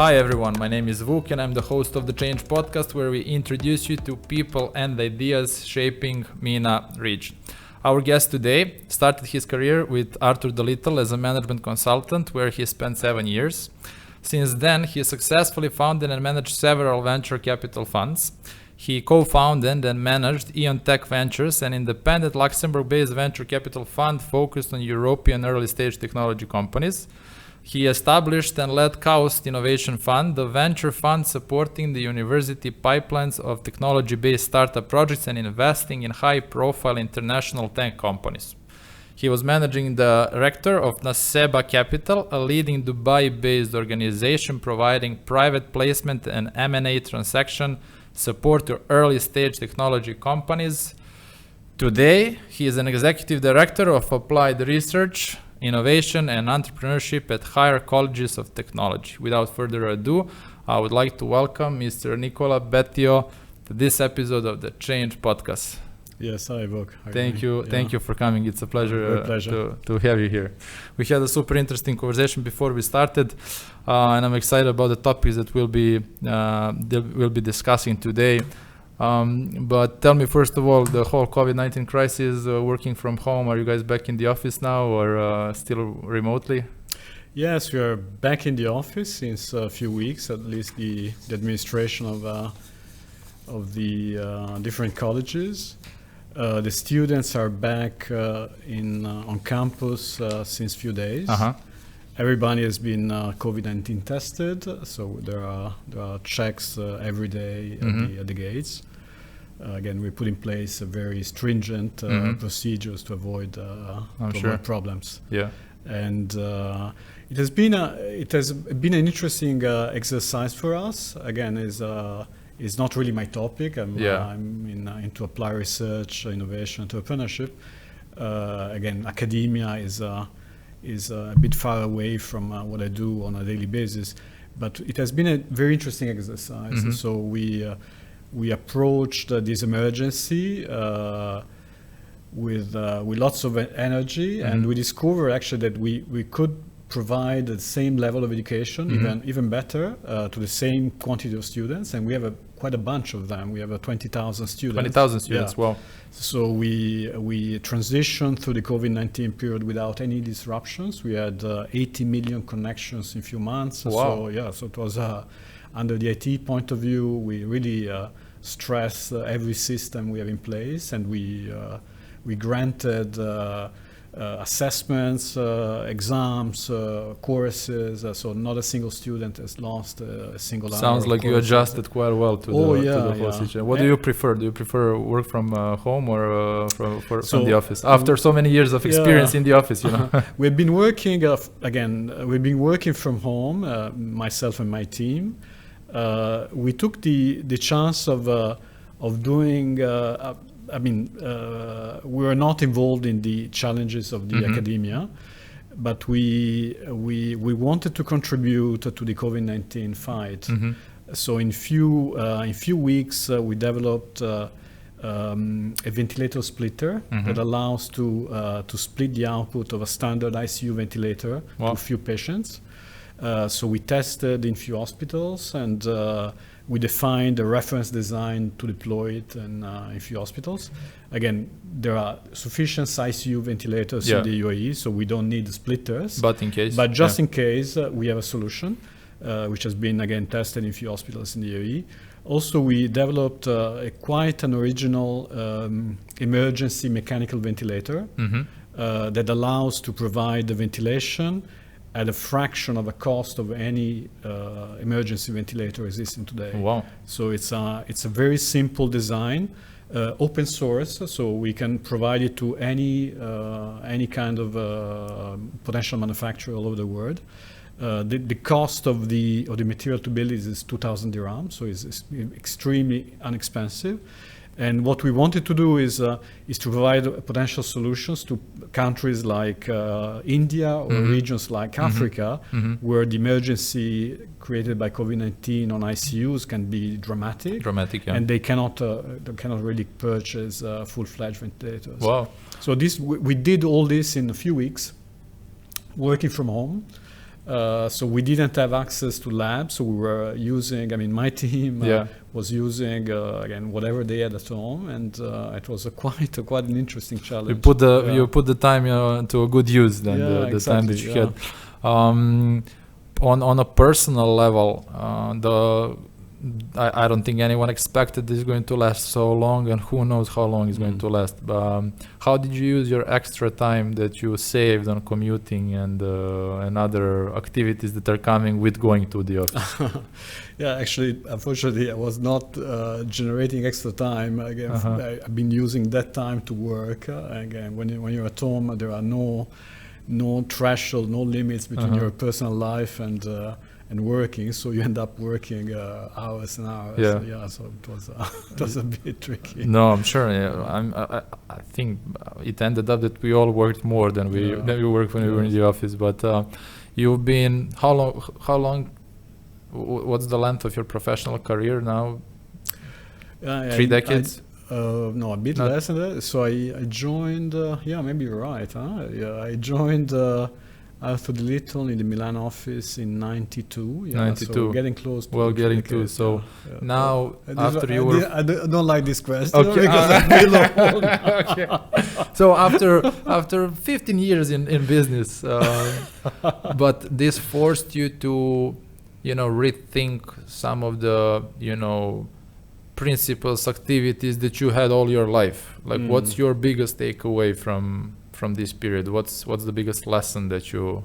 Hi everyone, my name is Vuk and I'm the host of the Change podcast, where we introduce you to people and ideas shaping MENA region. Our guest today started his career with Arthur the Little as a management consultant, where he spent 7 years. Since then, he successfully founded and managed several venture capital funds. He co-founded and managed Ion Tech Ventures, an independent Luxembourg-based venture capital fund focused on European early-stage technology companies. He established and led Coast Innovation Fund, the venture fund supporting the university pipelines of technology-based startup projects and investing in high-profile international tech companies. He was managing director of Naseba Capital, a leading Dubai-based organization providing private placement and M&A transaction support to early-stage technology companies. Today, he is an executive director of applied research, innovation and entrepreneurship at higher colleges of technology. Without further ado, I would like to welcome Mr. Nicola Bettio to this episode of the Change podcast. Yes, hi Vuk. Thank you for coming. It's a pleasure, to have you here. We had a super interesting conversation before we started, and I'm excited about the topics that we'll be discussing today. But tell me, first of all, the whole COVID-19 crisis, working from home, are you guys back in the office now or still remotely? Yes, we are back in the office since a few weeks, at least the administration of the different colleges. The students are back on campus since few days. Everybody has been COVID-19 tested, so there are checks every day at the gates. Again, we put in place a very stringent procedures to avoid problems. Yeah, and it has been an interesting exercise for us. Again, is not really my topic. I'm into applied research, innovation, entrepreneurship. Again, academia is a bit far away from what I do on a daily basis, but it has been a very interesting exercise. So we approached this emergency with lots of energy, and we discovered actually that we could provide the same level of education, even better, to the same quantity of students, and we have quite a bunch of them. We have 20,000 students. 20,000 students, wow. So we transitioned through the COVID-19 period without any disruptions. We had 80 million connections in a few months. Wow. So it was under the IT point of view, we really stress every system we have in place, and we granted assessments, exams, courses, so not a single student has lost a single hour. Sounds like you adjusted quite well to the whole situation. What do you prefer? Do you prefer work from home or from the office? After so many years of experience in the office, you know. We've been working from home, myself and my team. We took the chance of doing. We were not involved in the challenges of the academia, but we wanted to contribute to the COVID-19 fight. So in few weeks, we developed a ventilator splitter that allows to split the output of a standard ICU ventilator to few patients. So we tested in few hospitals, and we defined a reference design to deploy it in few hospitals. Again, there are sufficient ICU ventilators in the UAE, so we don't need the splitters. But in case, we have a solution, which has been again tested in few hospitals in the UAE. Also, we developed quite an original emergency mechanical ventilator that allows to provide the ventilation at a fraction of the cost of any emergency ventilator existing today. Wow! So it's a very simple design, open source, so we can provide it to any kind of potential manufacturer all over the world. The cost of the material to build is 2,000 dirhams, so it's extremely inexpensive. And what we wanted to do is to provide potential solutions to countries like India or regions like Africa, where the emergency created by COVID-19 on ICUs can be dramatic, and they cannot really purchase full-fledged ventilators. Wow! So we did all this in a few weeks, working from home. So we didn't have access to labs, so we were using, I mean, my team was using, again, whatever they had at home, and it was quite an interesting challenge. You put the time to a good use than the exactly, time that you had. On a personal level, I don't think anyone expected this is going to last so long, and who knows how long it's going to last. How did you use your extra time that you saved on commuting and other activities that are coming with going to the office? Yeah, actually, unfortunately, I was not generating extra time. Again, I've been using that time to work. Again, when you're at home, there are no threshold, no limits between your personal life and working, so you end up working hours and hours. So it was a bit tricky. No, I'm sure. I think it ended up that we all worked more than we worked when we were in the office. But you've been how long? What's the length of your professional career now? 3 decades. No, a bit less than that. So I joined. Maybe you're right. I joined. Arthur De Little in the Milan office in 92. 92. So getting close to getting close. So now, after you were... I don't like this question because I'm below old. Okay. So after 15 years in business, but this forced you to, rethink some of the, principles, activities that you had all your life. Like, what's your biggest takeaway from this period? What's the biggest lesson that you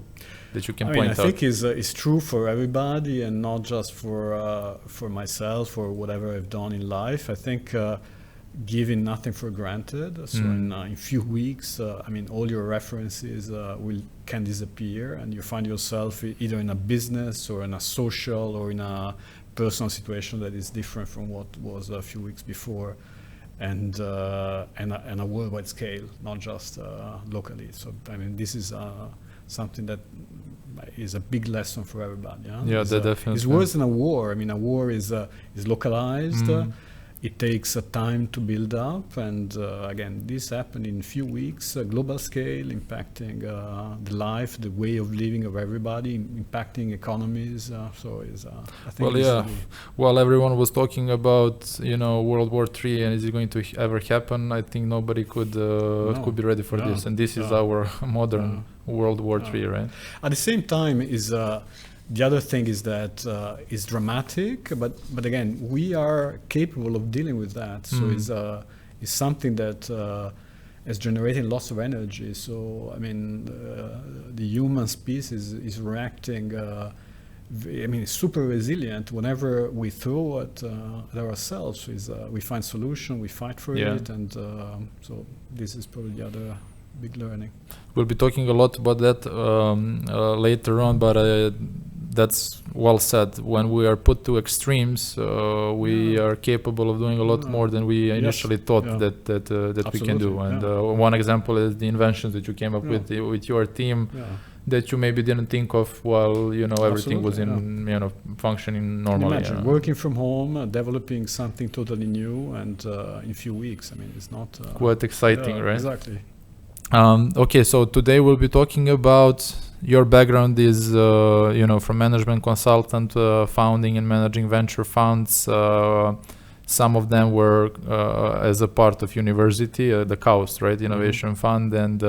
can point out? I think is true for everybody, and not just for myself or whatever I've done in life. I think giving nothing for granted. So in few weeks, all your references can disappear, and you find yourself either in a business or in a social or in a personal situation that is different from what was a few weeks before. And a worldwide scale, not just locally. So this is something that is a big lesson for everybody. Definitely. It's worse than a war. A war is localized. It takes time to build up, and again, this happened in a few weeks, global scale, impacting the life, the way of living of everybody, impacting economies. I think While everyone was talking about World War III and is it going to ever happen, I think nobody could be ready for this, and this is our modern World War III, right? At the same time, the other thing is that it's dramatic, but again, we are capable of dealing with that. So it's something that is generating lots of energy. So the human species is reacting. It's super resilient. Whenever we throw at ourselves, we find solution, we fight for it, and so this is probably the other big learning. We'll be talking a lot about that later on, but that's well said. When we are put to extremes, we are capable of doing a lot more than we initially thought that we can do. And one example is the inventions that you came up with your team that you maybe didn't think of while everything was in functioning normally. Imagine working from home, developing something totally new, and in a few weeks. It's not quite exciting, right? Exactly. Okay, so today we'll be talking about your background is, from management consultant, founding and managing venture funds. Some of them were as a part of university, the KAUST, right, Innovation Fund, and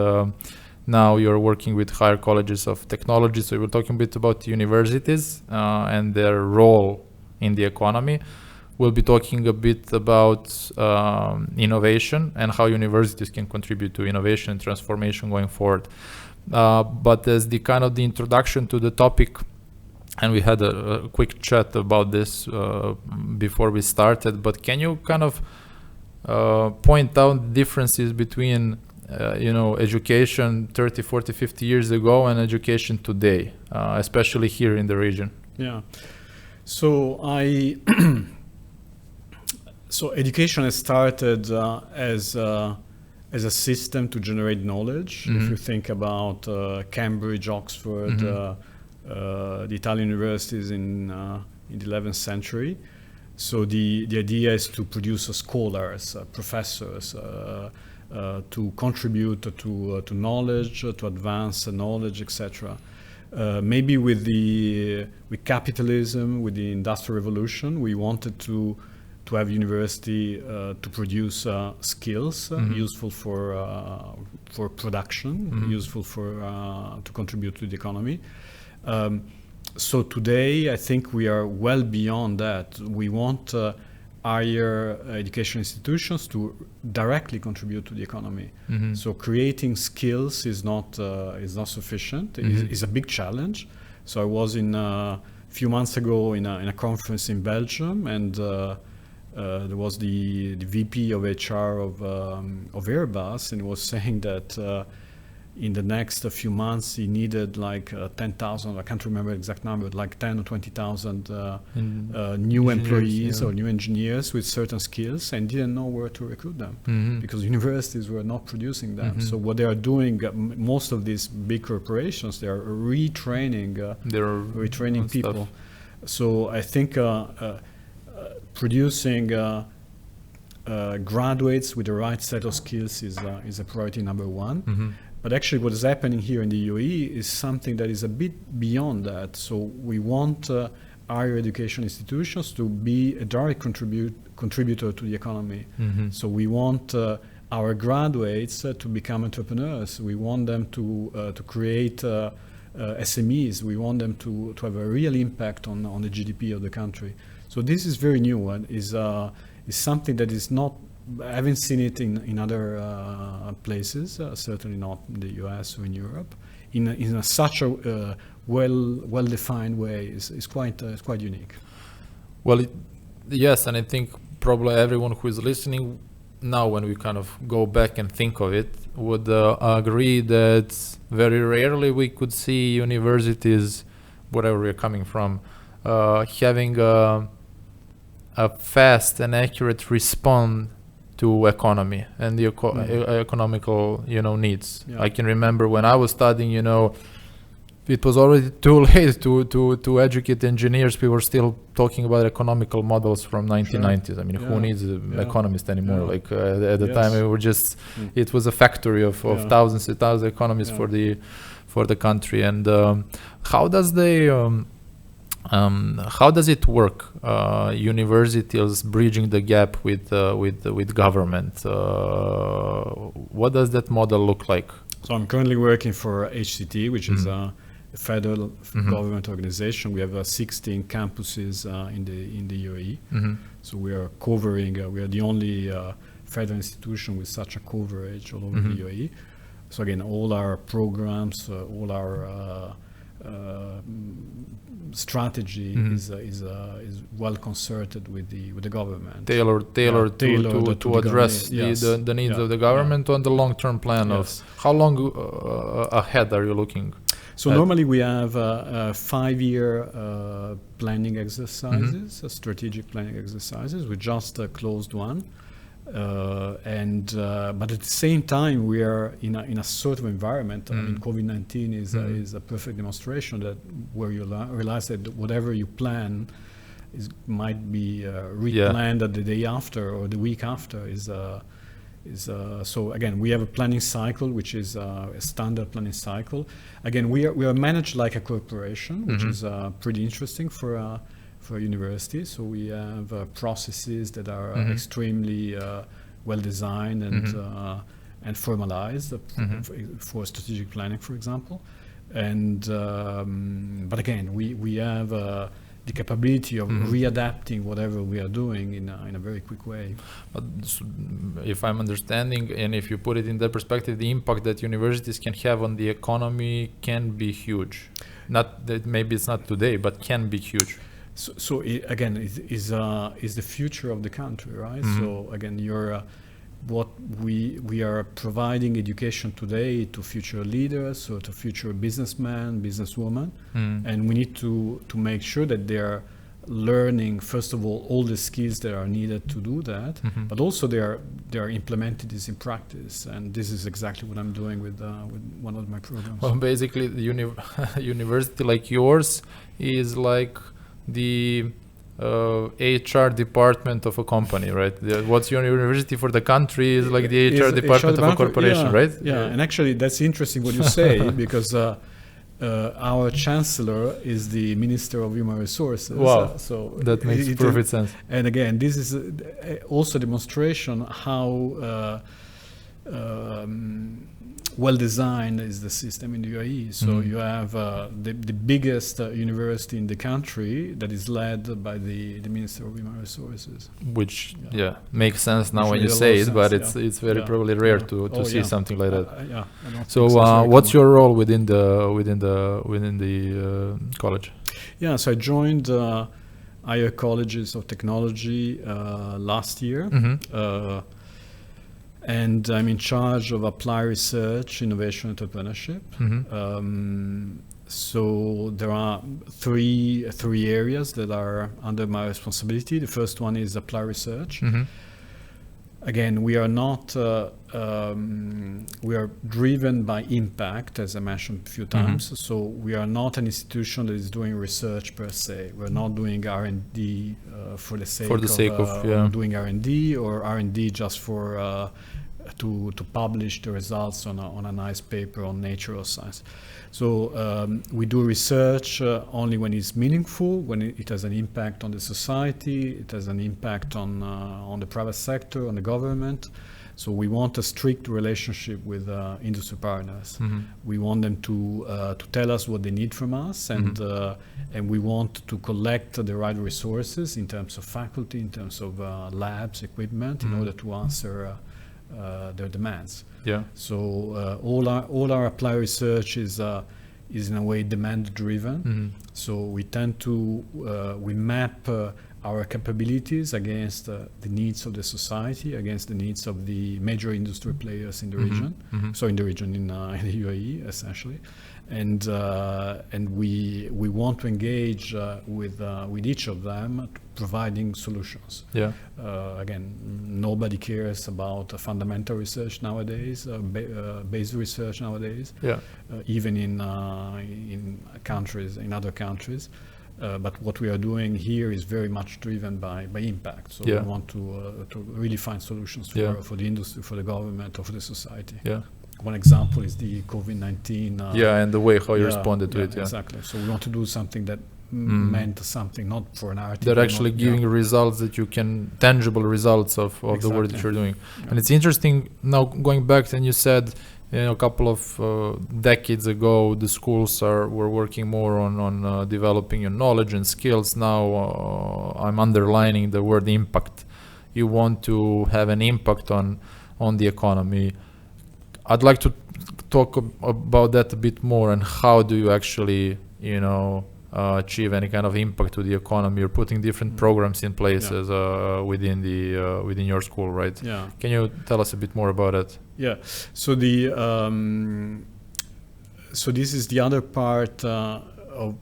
now you're working with higher colleges of technology. So we're talking a bit about universities and their role in the economy. We'll be talking a bit about innovation and how universities can contribute to innovation and transformation going forward. But as the introduction to the topic, and we had a quick chat about this before we started, but can you point out differences between education 30, 40, 50 years ago and education today, especially here in the region? Yeah. So So education has started as a system to generate knowledge. If you think about Cambridge, Oxford, the Italian universities in the 11th century. So the idea is to produce scholars, professors, to contribute to knowledge, to advance knowledge, etc. maybe with capitalism, with the Industrial Revolution, we wanted to have university to produce skills useful for production, useful to contribute to the economy. So today, I think we are well beyond that. We want higher education institutions to directly contribute to the economy. So creating skills is not sufficient. It's a big challenge. So I was a few months ago in a conference in Belgium, and there was the VP of HR of Airbus, and he was saying that in the next few months he needed like 10,000, I can't remember the exact number, like 10 or 20,000 new employees or new engineers with certain skills, and didn't know where to recruit them because universities were not producing them. So what they are doing, most of these big corporations, they are retraining people. So I think producing graduates with the right set of skills is a priority number one. But actually what is happening here in the UAE is something that is a bit beyond that. So we want higher education institutions to be a direct contributor to the economy. So we want our graduates to become entrepreneurs. We want them to create SMEs. We want them to have a real impact on the GDP of the country. So this is very new and is something that is not, I haven't seen it in other places, certainly not in the US or in Europe, in such a well-defined way. Is quite unique. Well, yes, and I think probably everyone who is listening now, when we kind of go back and think of it, would agree that very rarely we could see universities, wherever we're coming from, having a fast and accurate response to economy and the economical, needs. Yeah. I can remember when I was studying, it was already too late to educate engineers. People were still talking about economical models from 1990s. Sure. I mean, who needs an economist anymore? Yeah. Like at the time, it was just it was a factory of thousands and thousands of economists for the country. And how does it work? Universities bridging the gap with government. What does that model look like? So I'm currently working for HCT, which is a federal government organization. We have 16 campuses in the UAE. So we are covering. We are the only federal institution with such a coverage all over the UAE. So again, all our programs, all our strategy is well concerted with the government. Tailored to address the needs of the government on the long-term plan of how long ahead are you looking? So normally we have 5-year planning exercises, strategic planning exercises. We just closed one. But at the same time, we are in a sort of environment. I mean, COVID-19 is a perfect demonstration that where you realize that whatever you plan might be replanned the day after or the week after. So again, we have a planning cycle, which is a standard planning cycle. Again, we are managed like a corporation, which is pretty interesting for a university. So we have processes that are extremely well designed and formalized for strategic planning, for example. And but again, we have the capability of readapting whatever we are doing in a very quick way. But if I'm understanding, and if you put it in that perspective, the impact that universities can have on the economy can be huge. Not that maybe it's not today, but can be huge. So again, it is the future of the country, right? So again, what we are providing education today to future leaders or to future businessmen, businesswomen, and we need to make sure that they are learning, first of all the skills that are needed to do that, but also they are implementing this in practice. And this is exactly what I'm doing with one of my programs. Well, basically, the university like yours is like the HR department of a company, right? What's your university for the country is like the HR department of a corporation, right? Yeah, and actually that's interesting what you say because Our chancellor is the Minister of Human Resources. Wow, so that makes perfect sense. And again, this is also a demonstration how well designed is the system in the UAE. So you have the biggest university in the country that is led by the Minister of Human Resources. Which makes sense now Which when you made a say lot it, of but sense, it's very probably rare to see something like that. I don't So think it's what's very your role within the college? Yeah, so I joined higher colleges of technology last year. And I'm in charge of applied research, innovation, entrepreneurship. So there are three areas that are under my responsibility. The first one is applied research. Again, we are not, we are driven by impact, as I mentioned a few times. So we are not an institution that is doing research per se. We're not doing R&D for the sake of doing R&D, or R&D just for to publish the results on a nice paper on Nature or Science. So we do research only when it's meaningful, when it has an impact on the society, it has an impact on the private sector, on the government. So we want a strict relationship with industry partners. We want them to tell us what they need from us, and we want to collect the right resources in terms of faculty, in terms of labs, equipment, in order to answer their demands. So all our applied research is in a way demand driven. So we tend to we map our capabilities against the needs of the society, against the needs of the major industry players in the region. So in the region, in the UAE, essentially, and we want to engage with each of them, providing solutions. Again, nobody cares about fundamental research nowadays, basic research nowadays, even in countries, in other countries. But what we are doing here is very much driven by impact. So we want to really find solutions for the industry, for the government, or for the society. One example is the COVID-19. And the way how you responded to it. Exactly. So we want to do something that meant something, not for an article. They're actually giving results that you can, tangible results of the work that you're doing. And it's interesting now going back, and you said, a couple of decades ago, the schools were working more on developing your knowledge and skills. Now I'm underlining the word impact. You want to have an impact on the economy. I'd like to talk about that a bit more, and how do you actually, achieve any kind of impact to the economy? You're putting different programs in places within your school, right? Can you tell us a bit more about it? So so this is the other part of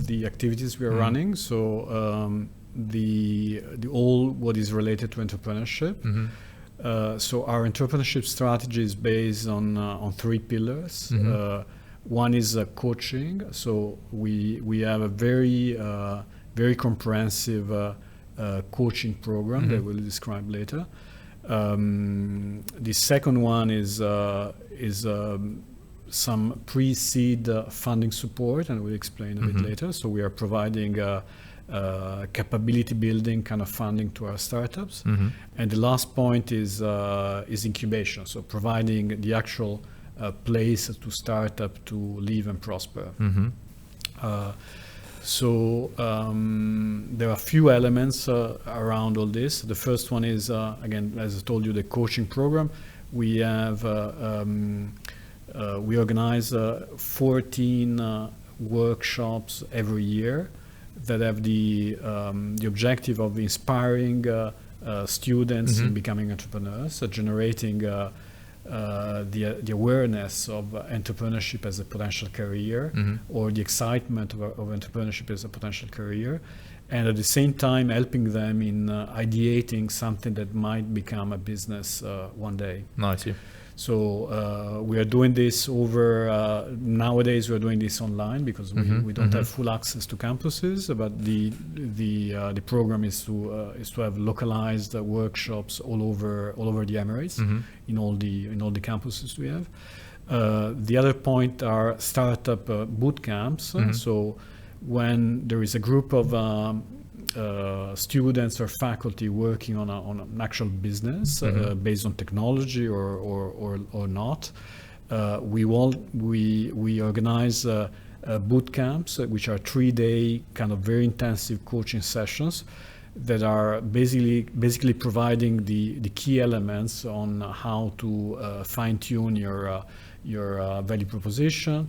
the activities we are running. So the all what is related to entrepreneurship. So our entrepreneurship strategy is based on three pillars. One is coaching. So we have a very comprehensive coaching program that we'll describe later. The second one is some pre-seed funding support, and we'll explain a bit later. So we are providing capability building kind of funding to our startups. And the last point is incubation. So providing the actual place to start up to live and prosper. So there are a few elements around all this. The first one is, again, as I told you, the coaching program. We have we organize 14 workshops every year that have the objective of inspiring students in becoming entrepreneurs, generating the awareness of entrepreneurship as a potential career, or the excitement of entrepreneurship as a potential career, and at the same time helping them in ideating something that might become a business one day. Nice. So we are doing this nowadays we are doing this online because we don't have full access to campuses, but the program is to have localized workshops all over the Emirates, in all the campuses we have. The other point are startup boot camps. So when there is a group of students or faculty working on an actual business based on technology or not, we organize boot camps, which are 3-day kind of very intensive coaching sessions that are basically providing the key elements on how to fine-tune your value proposition,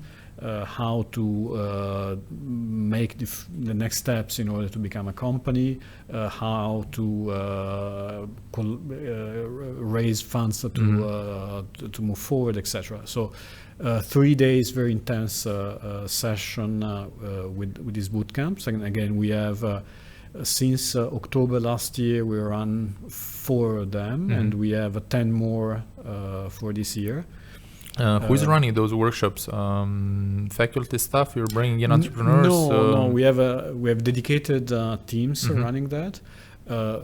how to make the next steps in order to become a company, how to raise funds to move forward, etc. So 3 days very intense session with these boot camps. And again, we have since October last year we run 4 of them, and we have 10 more for this year. Who's running those workshops? Faculty staff? You're bringing in entrepreneurs? No. We have dedicated teams running that.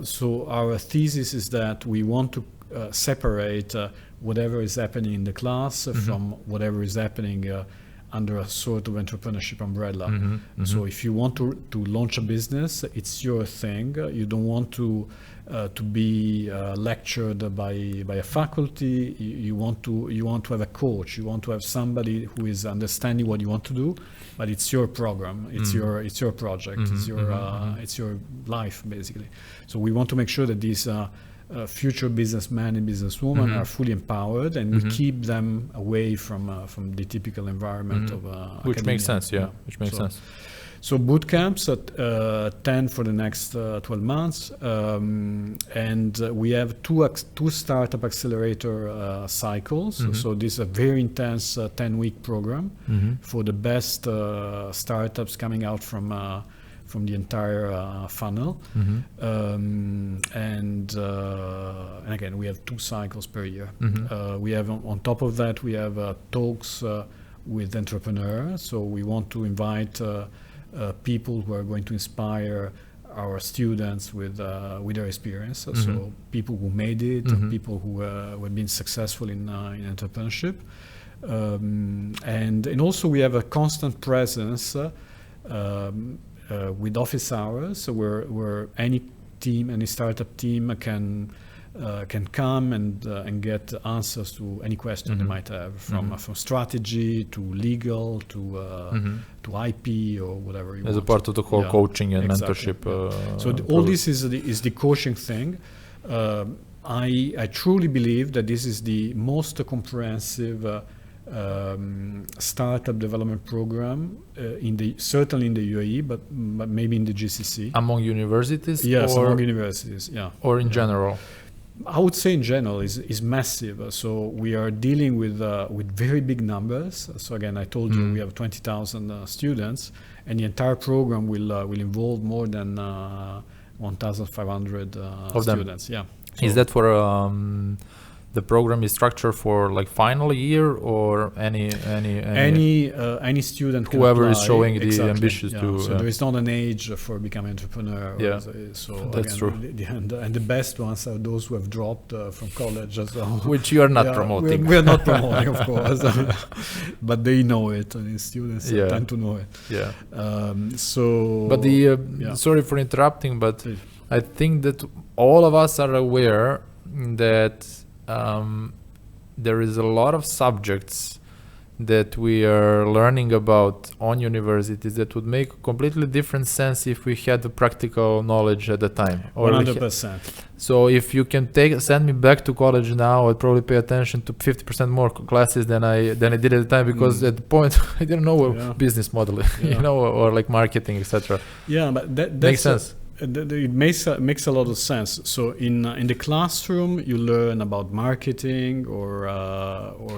So our thesis is that we want to separate whatever is happening in the class from whatever is happening under a sort of entrepreneurship umbrella. So if you want to launch a business, it's your thing. You don't want to be lectured by a faculty. You want to have a coach. You want to have somebody who is understanding what you want to do, but it's your program. It's your project. It's your life basically. So we want to make sure that these future businessmen and businesswomen are fully empowered, and we keep them away from the typical environment of which academia. Makes sense, which makes sense. So boot camps at 10 for the next 12 months, and we have two startup accelerator cycles. So this is a very intense 10-week program for the best startups coming out from the entire funnel. And again, we have 2 cycles per year. We have on top of that, we have talks with entrepreneurs. So we want to invite people who are going to inspire our students with their experience. So people who made it, people who have been successful in entrepreneurship. And also we have a constant presence with office hours, where any startup team can come and get answers to any question they might have, from strategy to legal to IP or whatever you want. As a part of the whole coaching and mentorship. So all this is the coaching thing. I truly believe that this is the most comprehensive startup development program certainly in the UAE, but maybe in the GCC. Among universities? Yes, among universities, yeah. Or in general? I would say in general is massive. So we are dealing with very big numbers. So again, I told you we have 20,000 students, and the entire program will involve more than 1,500 students. Yeah. So is that for the program is structured for like final year, or any student, whoever is showing the ambitions to. So there is not an age for becoming an entrepreneur. So that's true. And the best ones are those who have dropped from college, which you are not promoting. We are not promoting, of course, but they know it. I mean, students tend to know it. Yeah. But sorry for interrupting, but I think that all of us are aware that there is a lot of subjects that we are learning about on universities that would make completely different sense if we had the practical knowledge at the time. 100%. So if you can send me back to college now, I'd probably pay attention to 50% more classes than I did at the time, because at the point I didn't know business model, or like marketing, etc. Yeah, but that makes sense. It makes a lot of sense. So in the classroom, you learn about marketing or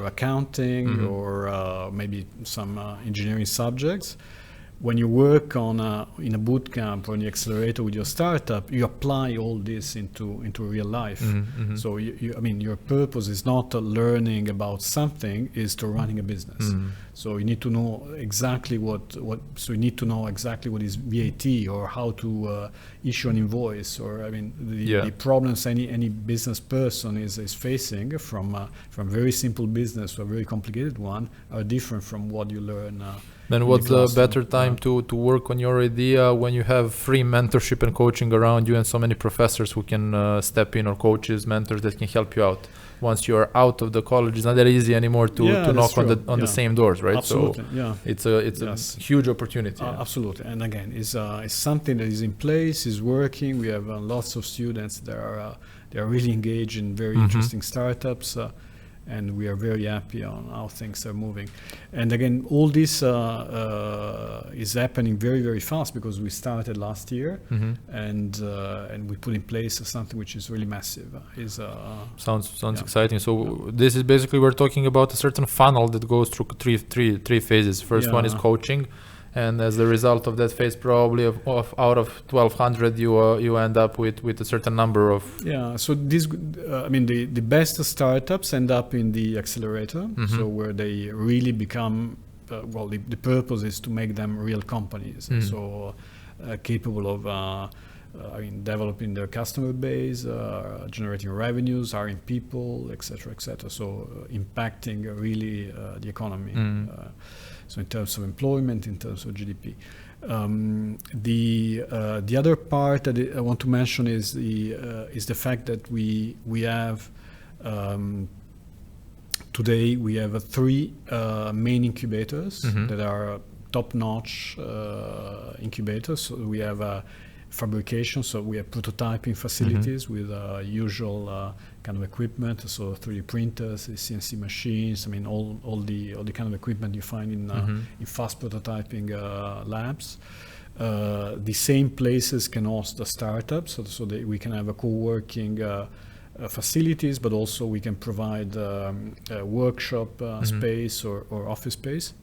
accounting or maybe some engineering subjects. when you work in a boot camp or in the accelerator with your startup, you apply all this into real life. So your purpose is not learning about something, is to running a business. So you need to know exactly what is VAT, or how to issue an invoice, or the problems any business person is facing from very simple business to a very complicated one are different from what you learn. Then what's the better time to work on your idea when you have free mentorship and coaching around you and so many professors who can step in, or coaches, mentors that can help you out? Once you are out of the college, it's not that easy anymore to knock on the same doors, right? Absolutely, so it's a huge opportunity. Absolutely, and again, it's something that is in place, is working. We have lots of students that are really engaged in very interesting startups. And we are very happy on how things are moving. And again, all this is happening very, very fast, because we started last year, and we put in place something which is really massive. Sounds exciting. So this is basically, we're talking about a certain funnel that goes through three phases. First one is coaching. And as the result of that phase, probably out of 1,200, you end up with a certain number of. So this, the best startups end up in the accelerator. So where they really become, the purpose is to make them real companies. So capable of developing their customer base, generating revenues, hiring people, etc., etc. So impacting really the economy. So in terms of employment, in terms of GDP. The other part that I want to mention is the fact that we have today we have 3 main incubators that are top-notch incubators. So we have fabrication, so we have prototyping facilities with usual kind of equipment, so 3D printers, CNC machines, all the kind of equipment you find in fast prototyping labs. The same places can host the startups, so that we can have a co-working facilities, but also we can provide a workshop space or office space.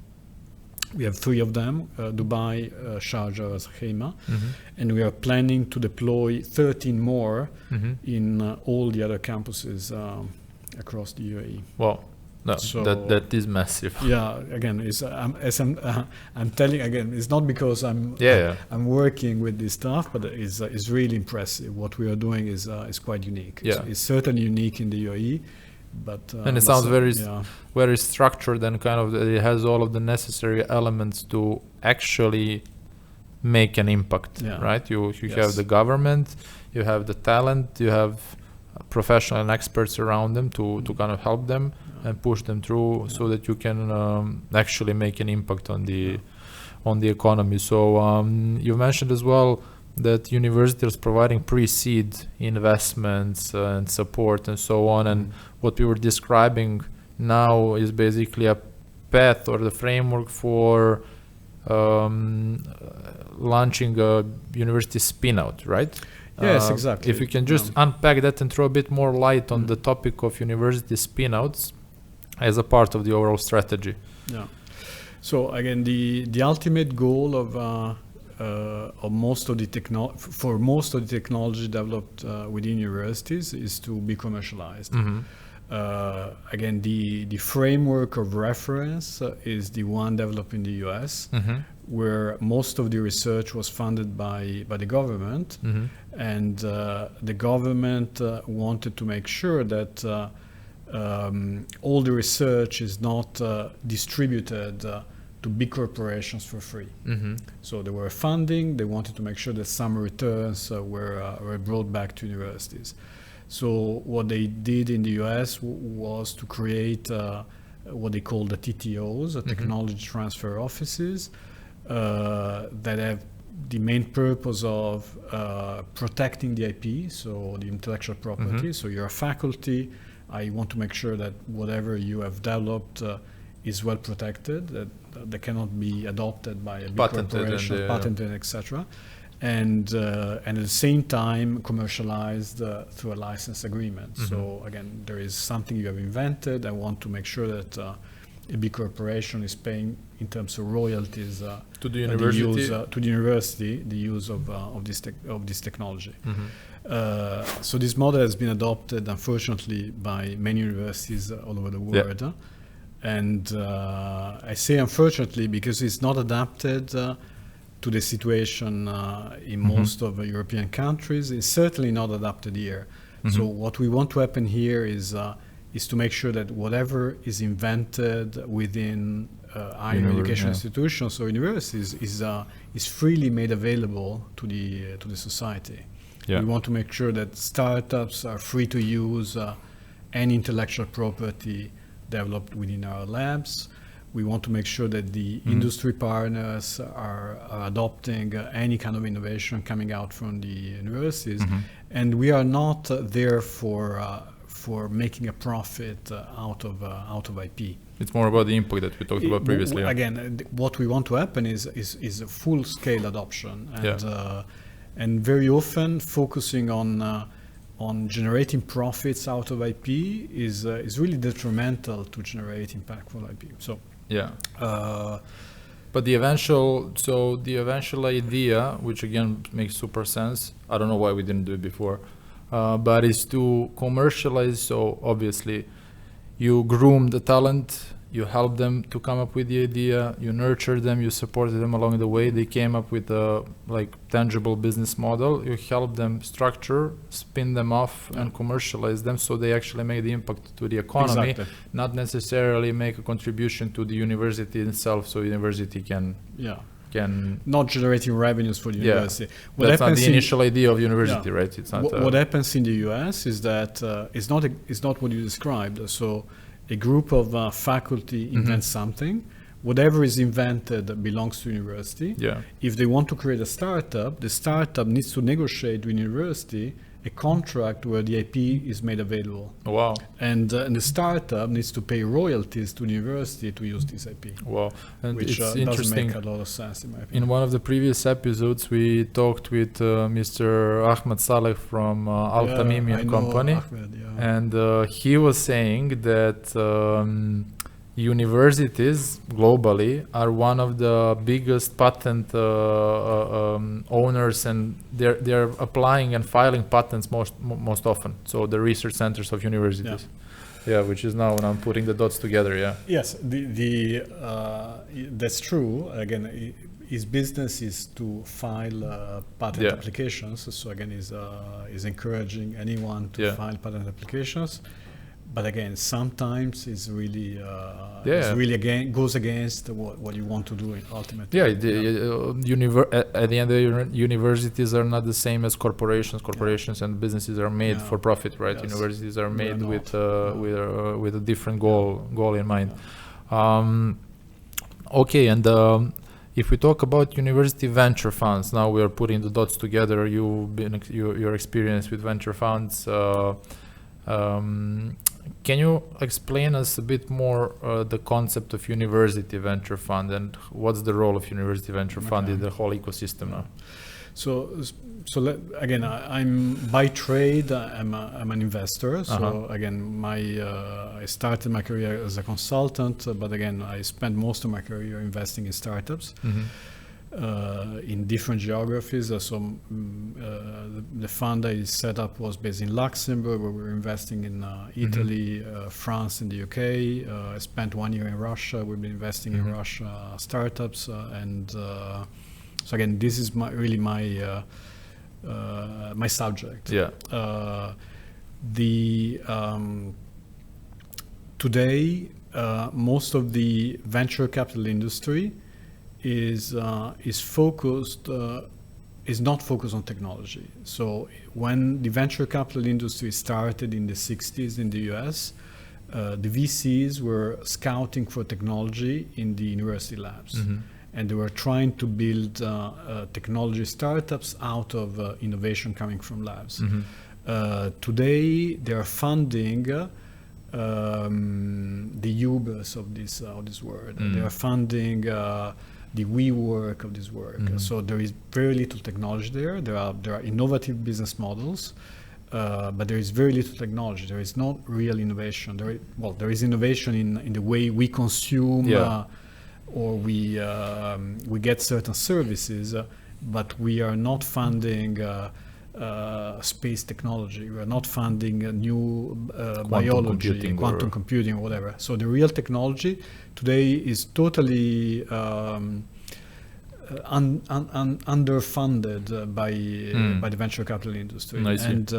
We have 3 of them, Dubai, Sharjah, Khaimah, and we are planning to deploy 13 more in all the other campuses across the UAE. Wow, so that is massive. Yeah, again, I'm telling again, it's not because I'm working with this stuff, but it's really impressive. What we are doing is quite unique. It's certainly unique in the UAE. And it sounds very structured, and kind of it has all of the necessary elements to actually make an impact, right? You have the government, you have the talent, you have professional and experts around them to kind of help them and push them through, so that you can actually make an impact on the economy. So you mentioned as well that university is providing pre-seed investments and support and so on. And what we were describing now is basically a path or the framework for launching a university spin-out, right? Yes, exactly. If you can just unpack that and throw a bit more light on the topic of university spin-outs as a part of the overall strategy. Yeah. So again, the ultimate goal of most of the technology developed within universities is to be commercialized. Again, the framework of reference is the one developed in the US, where most of the research was funded by the government, and the government wanted to make sure that all the research is not distributed to big corporations for free. So they were funding, they wanted to make sure that some returns were brought back to universities. So what they did in the US was to create what they call the TTOs, Technology Transfer Offices, that have the main purpose of protecting the IP, so the intellectual property. So you're a faculty, I want to make sure that whatever you have developed is well protected, that they cannot be adopted by a big corporation, patented, etc. And at the same time commercialized through a license agreement. So again, there is something you have invented. I want to make sure that a big corporation is paying in terms of royalties to the university, to the university, the use of this technology. So this model has been adopted, unfortunately, by many universities all over the world. And I say unfortunately because it's not adapted to the situation in most of the European countries. It's certainly not adapted here. So what we want to happen here is to make sure that whatever is invented within higher education institutions or universities is freely made available to the society. We want to make sure that startups are free to use any intellectual property developed within our labs. We want to make sure that the industry partners are adopting any kind of innovation coming out from the universities, and we are not there for making a profit out of IP. It's more about the impact that we talked about previously. Again, what we want to happen is a full-scale adoption, and very often focusing on generating profits out of IP is really detrimental to generate impactful IP. So. But the eventual idea, which again makes super sense, I don't know why we didn't do it before, but is to commercialize. So obviously you groom the talent, you help them to come up with the idea, you nurture them, you supported them along the way. They came up with a tangible business model. You help them structure, spin them off, and commercialize them, so they actually make the impact to the economy, not necessarily make a contribution to the university itself. So university can not generating revenues for the university. That's not the initial idea of university, right? It's not. What happens in the US is that it's not what you described. So a group of faculty invents something. Whatever is invented belongs to university. If they want to create a startup, the startup needs to negotiate with university a contract where the IP is made available. Wow. And the startup needs to pay royalties to the university to use this IP. Wow. And which it's doesn't make a lot of sense in my opinion. In one of the previous episodes, we talked with Mr. Ahmed Saleh from Al-Tamimi company. Ahmed, and he was saying that universities globally are one of the biggest patent owners, and they're applying and filing patents most often. So the research centers of universities, which is now when I'm putting the dots together. Yes, that's true. Again, his business is to file patent applications. So again, is encouraging anyone to file patent applications. But again, sometimes it's really, again goes against what you want to do ultimately. At the end, universities are not the same as corporations. Corporations and businesses are made for profit, right? Yes. Universities are made with a different goal in mind. If we talk about university venture funds, now we are putting the dots together. Your experience with venture funds. Can you explain us a bit more the concept of university venture fund and what's the role of university venture fund in the whole ecosystem now? Again, I'm by trade. I'm an investor. So again, I started my career as a consultant, but again, I spent most of my career investing in startups. In different geographies. The fund I set up was based in Luxembourg, where we were investing in Italy, France, and the UK. I spent 1 year in Russia. We've been investing in Russia startups, so again, this is my subject. Today, most of the venture capital industry is not focused on technology. So when the venture capital industry started in the 60s in the US, the VCs were scouting for technology in the university labs. And they were trying to build technology startups out of innovation coming from labs. Today, they are funding the Ubers of this world. They are funding the WeWork of this work. So there is very little technology there. There are innovative business models, but there is very little technology. There is not real innovation. There is innovation in the way we consume or we get certain services, but we are not funding space technology. We are not funding new biology, quantum computing, or whatever. So the real technology today is totally underfunded by the venture capital industry. And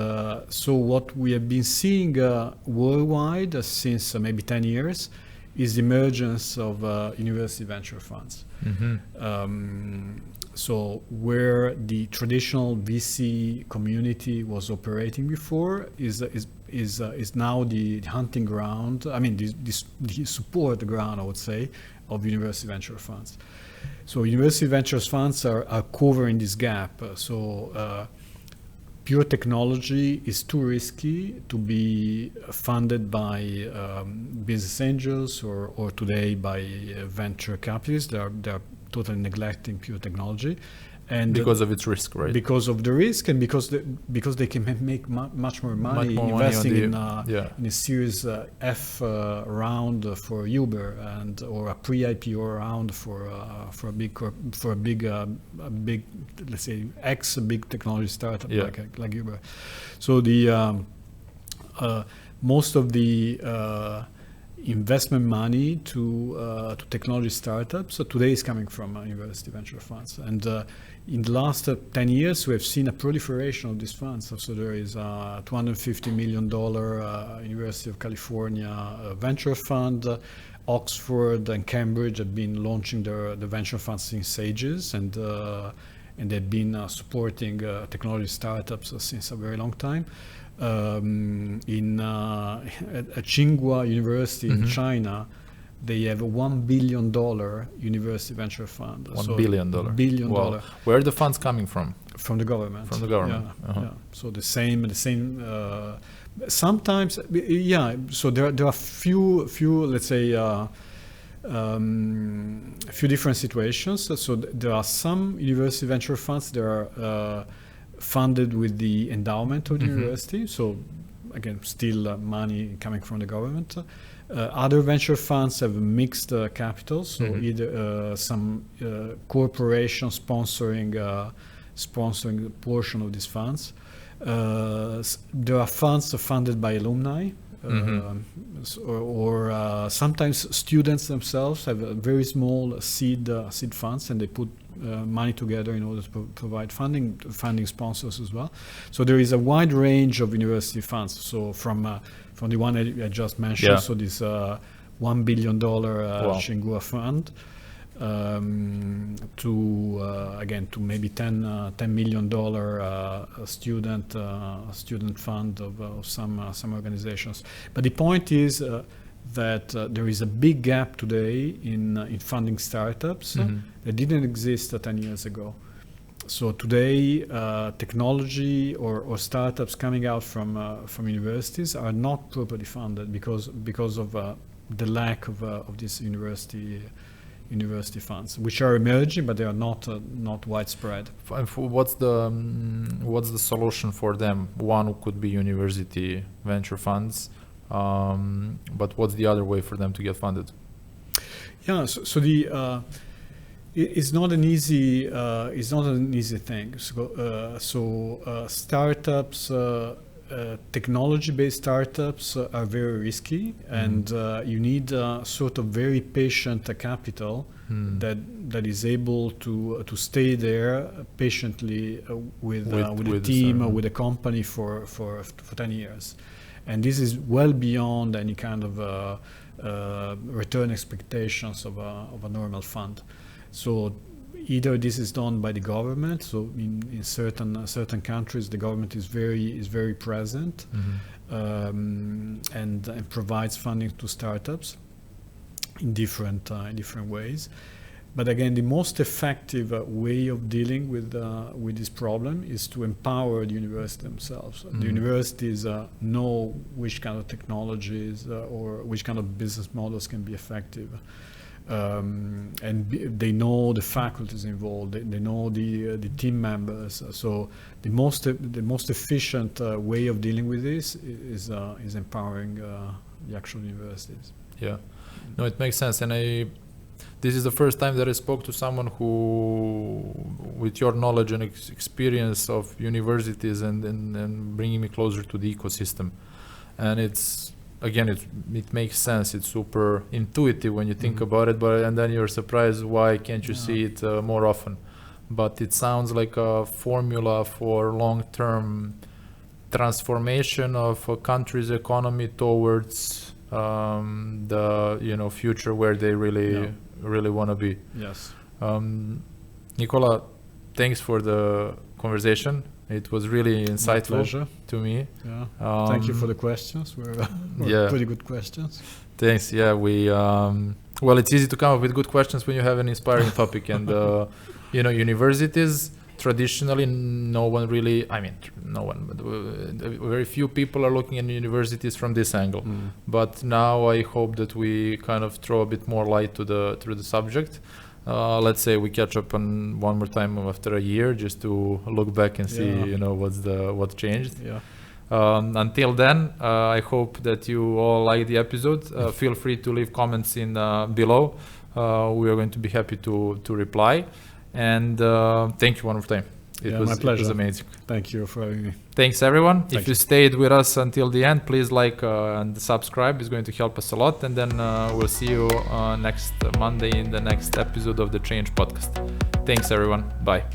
so what we have been seeing worldwide since maybe 10 years is the emergence of university venture funds. So where the traditional VC community was operating before is now the hunting ground. I mean, the support ground, I would say, of university venture funds. So university venture funds are covering this gap. Pure technology is too risky to be funded by business angels or today by venture capitalists. They are totally neglecting pure technology, and because of its risk, right? Because of the risk, and because they can make much more money investing in a Series F round for Uber or a pre-IPO round for a big let's say big technology startup like Uber. So the most of the investment money to technology startups today is coming from university venture funds, and in the last 10 years we have seen a proliferation of these funds. So there is a $250 million University of California venture fund. Oxford and Cambridge have been launching the venture funds since ages, and they've been supporting technology startups since a very long time. At Tsinghua University in China, they have a $1 billion university venture fund. $1 billion. Wow. Where are the funds coming from? From the government. From the government. Yeah. So the same. Sometimes, So there are few. Let's say. Few different situations. So there are some university venture funds that are funded with the endowment of the university. So again, still money coming from the government. Other venture funds have mixed capital, so either some corporation sponsoring a portion of these funds. There are funds funded by alumni. Or sometimes students themselves have a very small seed funds, and they put money together in order to provide funding sponsors as well. So there is a wide range of university funds. So from the one I just mentioned, so this $1 billion Tsinghua fund, to maybe $10 million student fund of some organizations. But the point is that there is a big gap today in funding startups that didn't exist 10 years ago. So today, technology or startups coming out from universities are not properly funded because of the lack of these university funds, which are emerging, but they are not widespread. What's the solution for them? One could be university venture funds, but what's the other way for them to get funded? Yeah, so the it's not an easy thing. So startups. Technology-based startups are very risky, and you need sort of very patient capital that is able to stay there patiently with a team, with a company for 10 years. And this is well beyond any kind of return expectations of a normal fund. So either this is done by the government. So in certain countries, the government is very present and provides funding to startups in different ways. But again, the most effective way of dealing with this problem is to empower the university themselves. The universities know which kind of technologies or which kind of business models can be effective. They know the faculties involved. They know the team members. So the most efficient way of dealing with this is empowering the actual universities. Yeah, no, it makes sense. And this is the first time that I spoke to someone who, with your knowledge and experience of universities and bringing me closer to the ecosystem. And it makes sense. It's super intuitive when you think about it, and then you're surprised why can't you see it more often. But it sounds like a formula for long-term transformation of a country's economy towards the future where they really want to be. Yes. Nicola, thanks for the conversation. It was really insightful to me. Yeah. Thank you for the questions. Were pretty good questions. Thanks. Yeah, it's easy to come up with good questions when you have an inspiring topic. And universities traditionally, very few people are looking at universities from this angle. But now I hope that we kind of throw a bit more light to the subject. Let's say we catch up on one more time after a year, just to look back and see, what changed. Yeah. Until then, I hope that you all like the episode. Feel free to leave comments in below. We are going to be happy to reply. And thank you one more time. My pleasure. It was amazing. Thank you for having me. Thanks, everyone. Thank If you stayed with us until the end, please like and subscribe. It's going to help us a lot. And then we'll see you next Monday in the next episode of the Change Podcast. Thanks, everyone. Bye.